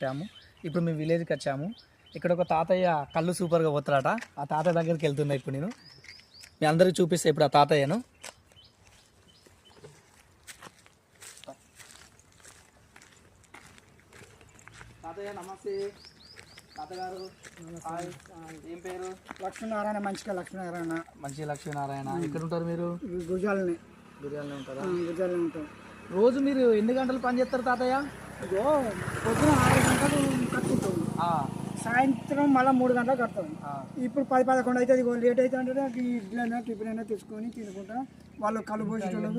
వచ్చాము. ఇప్పుడు మేము విలేజ్కి వచ్చాము. ఇక్కడ ఒక తాతయ్య కళ్ళు సూపర్గా పోతారట. ఆ తాతయ్య దగ్గరికి వెళ్తున్నా. ఇప్పుడు నేను మీ అందరికి చూపిస్తే ఇప్పుడు ఆ తాతయ్యను. తాతయ్య నమస్తే. తాతగారు ఏం పేరు? లక్ష్మీనారాయణ. మంచిగా లక్ష్మీనారాయణ. మంచి లక్ష్మీనారాయణ. ఎక్కడ ఉంటారు మీరు? గుజాలని. గుజాలనే ఉంటారా? గుజాలని ఉంటాం. రోజు మీరు ఎన్ని గంటలు పని చేస్తారు తాతయ్య? ఇదో పొద్దున 6 గంటలకు కట్టుకుంటాం, సాయంత్రం మళ్ళీ 3 గంటలకు కడతాం. ఇప్పుడు 10-11 అవుతుంది. లేట్ అవుతుంది అంటే ఇడ్లైనా టిఫిన్ అయినా తెచ్చుకొని తినుకుంటా వాళ్ళు కళ్ళు పోసేటోళ్ళు.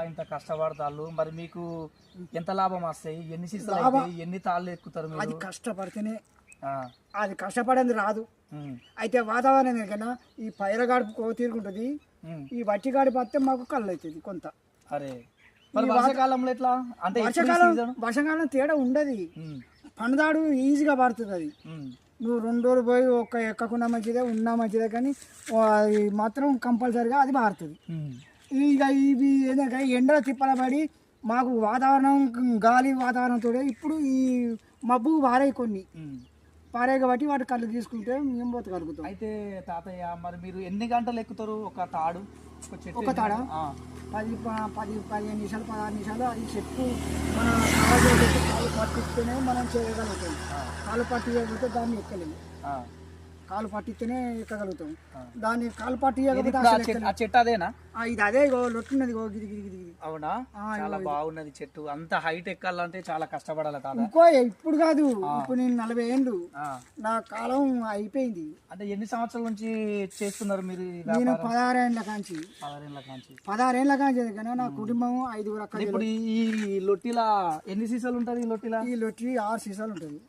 ఇంత కష్టపడతారు. మరి మీకు ఎంత లాభం వస్తాయి? ఎన్ని సీసాలు, ఎన్ని తాళ్ళు ఎక్కుతారు? అది కష్టపడితేనే. అది కష్టపడేది రాదు. అయితే వాతావరణం కన్నా ఈ పైరగాడుపు తీరుకుంటుంది. ఈ వట్టిగాడి పడితే మాకు కళ్ళు అవుతుంది కొంత. అరే వర్షాకాలంలో ఎట్లా? అంటే వర్షాకాలం తేడా ఉండదు. పనుదాడు ఈజీగా పడుతుంది. అది నువ్వు 2 రోజులు పోయి ఎక్కకుండా మంచిదే, ఉన్నా మంచిదే, కానీ అది మాత్రం కంపల్సరీగా అది మారుతుంది. ఇక ఇవి ఏదైనా ఎండలో తిప్పల పడి మాకు వాతావరణం గాలి వాతావరణంతో ఇప్పుడు ఈ మబ్బు పారాయి కొన్ని పారాయి కాబట్టి వాటి కళ్ళు తీసుకుంటే మేము బతకలుగుతాం. అయితే తాతయ్య మరి మీరు ఎన్ని గంటలు ఎక్కుతారు ఒక తాడు? ఒక తాడ 10-15 నిమిషాలు 16 నిమిషాలు. అది చెట్టు మన కాలు పట్టిస్తేనే మనం చేయగలుగుతాం. కాలు పట్టియకపోతే దాన్ని ఎక్కలేము. కాలు పట్టిస్తేనే ఎక్కగలుగుతాం. దాన్ని కాలు పట్టియకపోతే చెట్టు అదేనా? ఇది అదే లొట్టున్నది. అవునా? చాలా బాగున్నది చెట్టు. అంత హైట్ ఎక్కాలంటే చాలా కష్టపడాలి తాత. ఇంకో ఇప్పుడు కాదు, ఇప్పుడు నేను 40 ఏళ్ళు, నా కాలం అయిపోయింది. అంటే ఎన్ని సంవత్సరాల నుంచి చేస్తున్నారు మీరు? నేను 16 ఏళ్ళ కాంచి. 16 ఏళ్ళ కాంచి కానీ నా కుటుంబం 5 రకాలు. ఇప్పుడు ఈ లొట్టిలా ఎన్ని సీసాలు ఉంటుంది? ఈ లొట్టిలా 6 సీసాలు ఉంటుంది.